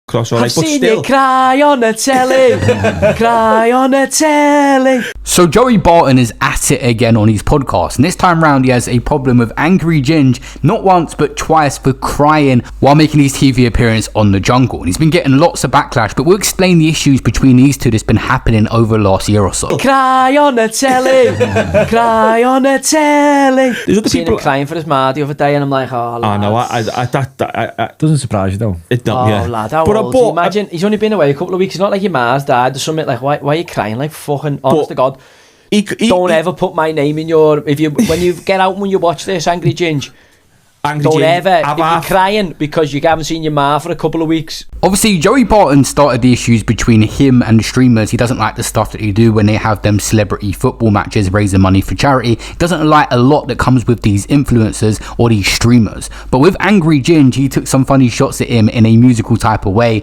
across all right, but seen still. you cry on the telly, cry on the telly. So Joey Barton is at it again on his podcast, and this time round he has a problem with Angry Ginge not once but twice for crying while making his TV appearance on The Jungle, and he's been getting lots of backlash, but we'll explain the issues between these two that's been happening over the last year or so. Cry on the telly, cry on the telly. There's other Seen people him crying for his ma the other day, and I'm like, oh, no, That doesn't surprise you though. it don't, oh yeah. lad, how old is he? Imagine he's only been away a couple of weeks. It's not like your ma's died or something. Like, why are you crying? Like, fucking honest to God. Don't ever put my name in your... when you get out and when you watch this, Angry Ginge, don't ever... If you're crying because you haven't seen your ma for a couple of weeks. Obviously, Joey Barton started the issues between him and the streamers. He doesn't like the stuff that they do when they have them celebrity football matches raising money for charity. He doesn't like a lot that comes with these influencers or these streamers. But with Angry Ginge, he took some funny shots at him in a musical type of way.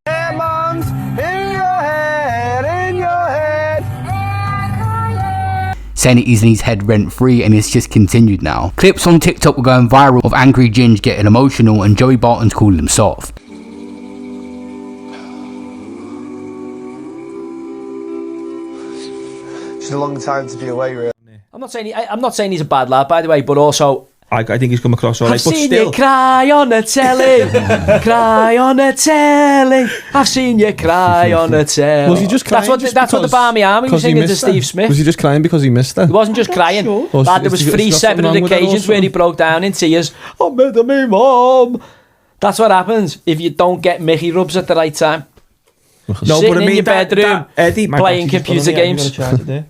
Hey, moms, in your head, in your head. Saying that he's in his head rent-free, and it's just continued now. Clips on TikTok were going viral of Angry Ginge getting emotional and Joey Barton's calling him soft. It's a long time to be away, really. I'm not saying he's a bad lad, by the way, but also... I think he's come across all right, I've but seen still. you cry on the telly, cry on the telly. I've seen you cry on the telly. Was he just crying? That's what the Barmy Army was singing to Steve Smith. Was he just crying because he missed her? He wasn't just crying. Sure. Lad, there was 3 separate occasions where he broke down in tears. I met me mum. That's what happens if you don't get Mickey rubs at the right time. No, Sitting but I mean, in your bedroom, Eddie, playing computer games.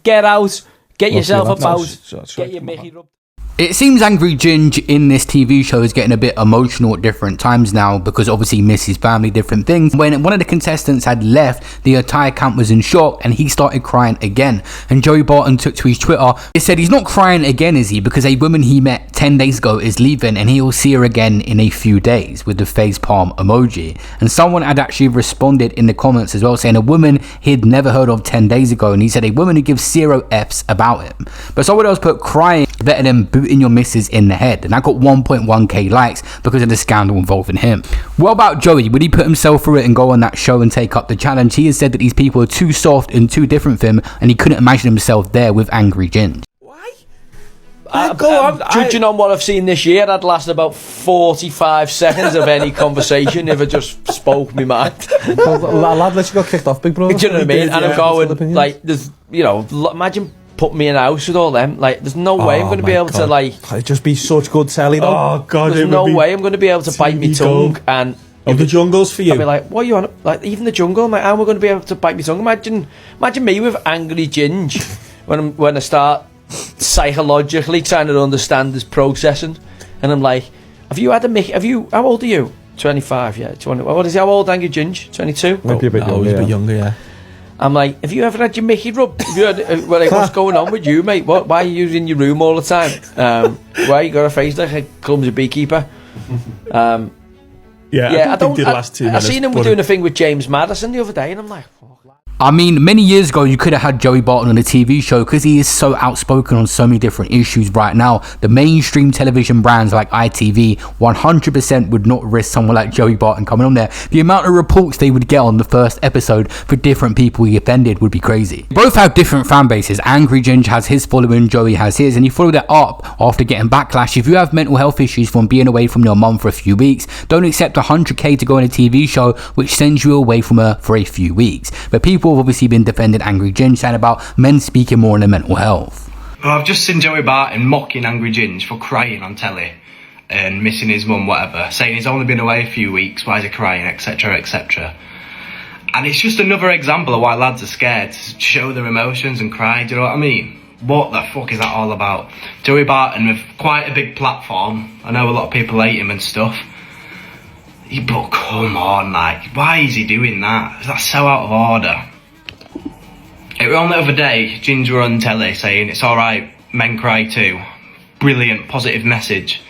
Get out, get yourself a bout, get your Mickey rub. It seems Angry Ginge in this TV show is getting a bit emotional at different times now because obviously he misses family, different things. When one of the contestants had left, the entire camp was in shock and he started crying again. And Joey Barton took to his Twitter. He said he's not crying again, is he? Because a woman he met 10 days ago is leaving and he'll see her again in a few days with the face palm emoji. And someone had actually responded in the comments as well saying a woman he'd never heard of 10 days ago. And he said a woman who gives 0 F's about him. But someone else put crying better than booting your missus in the head, and I got 1.1k likes because of the scandal involving him. What about Joey? Would he put himself through it and go on that show and take up the challenge? He has said that these people are too soft and too different for him, and he couldn't imagine himself there with Angry Ginge. Judging on what I've seen this year, I'd last about 45 seconds of any conversation if I just spoke my mind. Lad, let's go kicked off, big brother. Do you know what I mean? And I'm going, like, there's, imagine putting me in a house with all them. Like, there's no way I'm going to be able to, like... It'd just be such good telly, though. Oh, God. There's no way I'm going to be able to bite my tongue and... The Jungle's for you. I'll be like, what are you on? Like, even The Jungle, I'm like, how am I going to be able to bite my tongue? Imagine me with Angry Ginge when I start psychologically trying to understand this processing, and I'm like, how old are you? 25, yeah. 20, what is he? How old, Angry Ginge? 22? Might be a bit younger, he's a bit younger, yeah. I'm like, have you ever had your Mickey rub? Have you heard, like, what's going on with you, mate? Why are you in your room all the time? Why you got a face like a clumsy beekeeper? I think the last 2 minutes. I seen him doing a thing with James Madison the other day, and I'm like, I mean, many years ago, you could have had Joey Barton on a TV show because he is so outspoken on so many different issues right now. The mainstream television brands like ITV 100% would not risk someone like Joey Barton coming on there. The amount of reports they would get on the first episode for different people he offended would be crazy. Both have different fan bases. Angry Ginge has his following, Joey has his, and he followed it up after getting backlash. If you have mental health issues from being away from your mum for a few weeks, don't accept 100k to go on a TV show which sends you away from her for a few weeks. But people have obviously been defending Angry Ginge, saying about men speaking more on their mental health. Well, I've just seen Joey Barton mocking Angry Ginge for crying on telly and missing his mum, whatever, saying he's only been away a few weeks, why is he crying, etc, etc. And it's just another example of why lads are scared to show their emotions and cry, do you know what I mean? What the fuck is that all about? Joey Barton with quite a big platform, I know a lot of people hate him and stuff, but come on, like, why is he doing that? That's so out of order. It was on the other day, Ginge were on telly saying it's alright, men cry too. Brilliant, positive message.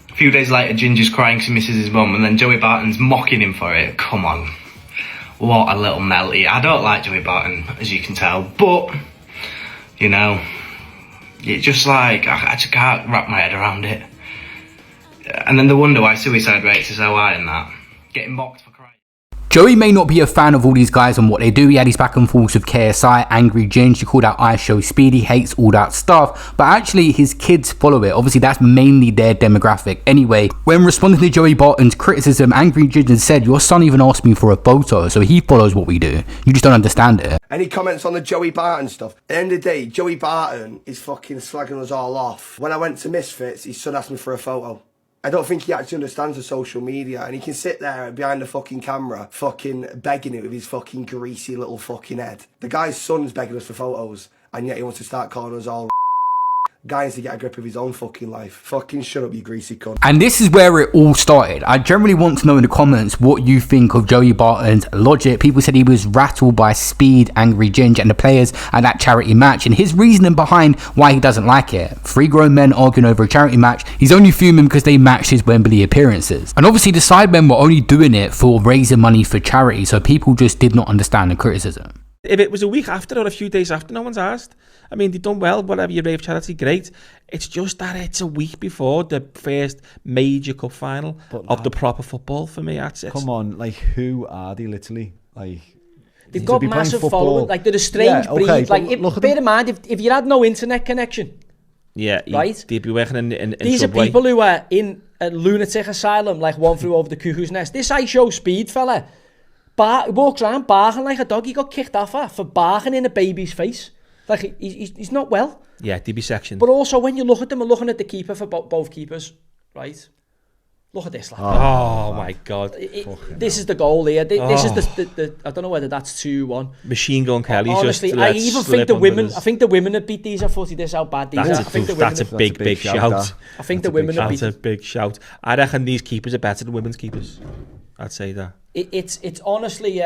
A few days later, Ginger's crying because he misses his mum, and then Joey Barton's mocking him for it. Come on. What a little melty. I don't like Joey Barton, as you can tell, but, you know, it's just like, I just can't wrap my head around it. And then they wonder why suicide rates are so high and that. Getting mocked for crying. Joey may not be a fan of all these guys and what they do. He had his back and forth with KSI, Angry Ginge. He called out I Show Speedy, hates all that stuff. But actually, his kids follow it. Obviously, that's mainly their demographic. Anyway, when responding to Joey Barton's criticism, Angry Ginge said, your son even asked me for a photo, so he follows what we do. You just don't understand it. Any comments on the Joey Barton stuff? At the end of the day, Joey Barton is fucking slagging us all off. When I went to Misfits, his son asked me for a photo. I don't think he actually understands the social media, and he can sit there behind the fucking camera fucking begging it with his fucking greasy little fucking head. The guy's son's begging us for photos, and yet he wants to start calling us all guy needs to get a grip of his own fucking life. Fucking shut up, you greasy cunt. And this is where it all started. I generally want to know in the comments what you think of Joey Barton's logic. People said he was rattled by Speed, Angry Ginge and the players at that charity match, and his reasoning behind why he doesn't like it. 3 grown men arguing over a charity match. He's only fuming because they matched his Wembley appearances. And obviously the sidemen were only doing it for raising money for charity, so people just did not understand the criticism. If it was a week after or a few days after, no one's asked. I mean, they've done well, whatever you rave charity, great. It's just that it's a week before the first major cup final of the proper football for me. That's it. Come on, like, who are they literally? Like, they've got massive following. Like, they're a strange breed. Like, bear in mind, if you had no internet connection, right? They'd be working in These Subway. are people who are in a lunatic asylum, like one flew over the cuckoo's nest. This I Show Speed fella walks around barking like a dog. He got kicked off for barking in a baby's face. Like, he's not well. Yeah, DB section. But also, when you look at them, we're looking at the keeper for both keepers, right? Look at this. Like, oh my God. This is the goal here. This is the I don't know whether that's 2-1. Machine Gun Kelly. Honestly, I even think the women, I think the women have beat these at footy. This how bad these are. That's a big shout. I think the women have beat. That's a big shout. I reckon these keepers are better than women's keepers. I'd say that. It's honestly,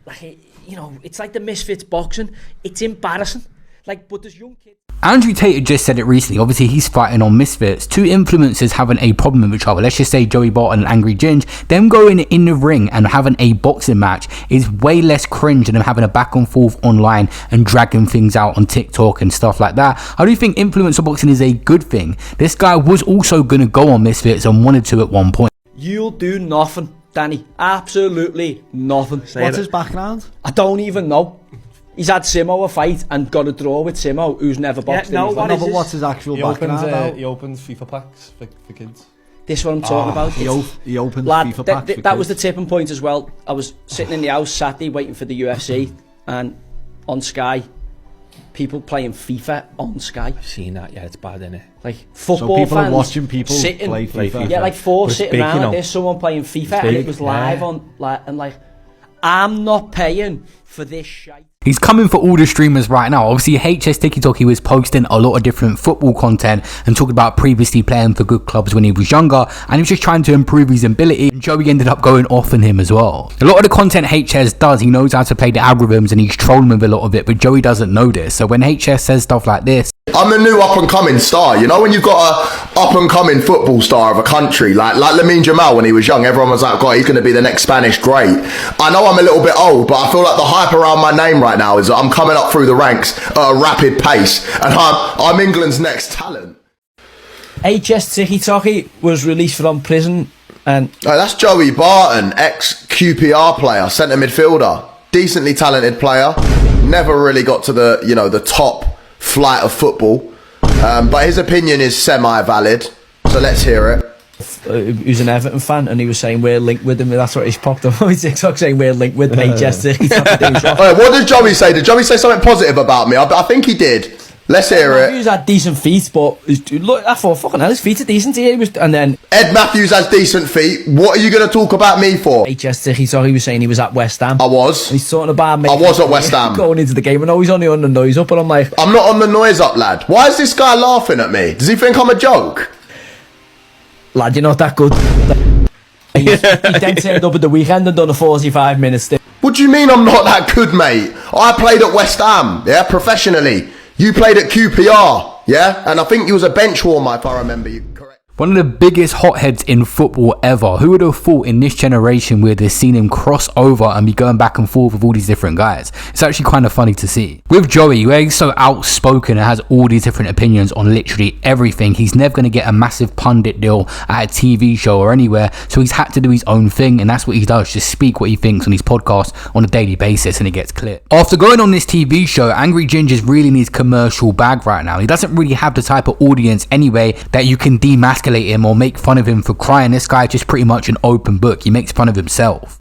like, you know, it's like the Misfits boxing. It's embarrassing. Like, but there's young kids. Andrew Tate had just said it recently. Obviously, he's fighting on Misfits. 2 influencers having a problem with each other. Let's just say Joey Barton and Angry Ginge. Them going in the ring and having a boxing match is way less cringe than them having a back and forth online and dragging things out on TikTok and stuff like that. I do think influencer boxing is a good thing. This guy was also going to go on Misfits and wanted to at one point. You'll do nothing, Danny. Absolutely nothing. What's his background? I don't even know. He's had Simo a fight and got a draw with Simo, who's never boxed in his life. But what's his actual background? He opens FIFA packs for kids. This is what I'm talking about. He opens lad, FIFA packs for that kids. was the tipping point as well. I was sitting in the house Saturday waiting for the UFC, and on Sky, people playing FIFA on Sky. I've seen that, yeah, it's bad, isn't it? Like, football so people fans are watching people sitting, play FIFA. Yeah, like 4 But sitting around like this, someone playing FIFA, and it was live on, like, and like, I'm not paying for this shite. He's coming for all the streamers right now. Obviously, HS TikTok, he was posting a lot of different football content and talking about previously playing for good clubs when he was younger, and he was just trying to improve his ability, and Joey ended up going off on him as well. A lot of the content HS does, he knows how to play the algorithms and he's trolling with a lot of it, but Joey doesn't know this. So when HS says stuff like this, I'm the new up-and-coming star, you know, when you've got a up-and-coming football star of a country, like Lamine Jamal when he was young, everyone was like, God, he's going to be the next Spanish great. I know I'm a little bit old, but I feel like the hype around my name right now is that I'm coming up through the ranks at a rapid pace, and I'm England's next talent. HS TikTok was released from prison, and... that's Joey Barton, ex-QPR player, centre midfielder, decently talented player, never really got to the, you know, the top flight of football, but his opinion is semi-valid, so let's hear it. He was an Everton fan, and he was saying we're linked with him. That's what he's popped up on his TikTok, saying we're linked with Manchester. What did Joey say? Did Joey say something positive about me? I think he did. Let's hear it. Matthews had decent feet, but look, I thought, fucking hell, his feet are decent here. And then Ed Matthews has decent feet. What are you going to talk about me for? HS TikTok, he was saying he was at West Ham. I was. He's talking about I was at West Ham going into the game. I know he's only on the noise up, but I'm like, I'm not on the noise up, lad. Why is this guy laughing at me? Does he think I'm a joke? lad, you're not that good. He then turned up at the weekend and done a 45 minutes stint. What do you mean I'm not that good, mate? I played at West Ham, yeah, professionally. You played at QPR, yeah? And I think you was a bench warmer, if I remember you correct. One of the biggest hotheads in football ever. Who would have thought in this generation we'd have seen him cross over and be going back and forth with all these different guys? It's actually kind of funny to see. With Joey, where he's so outspoken and has all these different opinions on literally everything, he's never going to get a massive pundit deal at a TV show or anywhere, so he's had to do his own thing, and that's what he does, just speak what he thinks on his podcast on a daily basis, and it gets clear. After going on this TV show, Angry Ginge is really in his commercial bag right now. He doesn't really have the type of audience anyway that you can demasculate him or make fun of him for crying. This guy is just pretty much an open book. He makes fun of himself.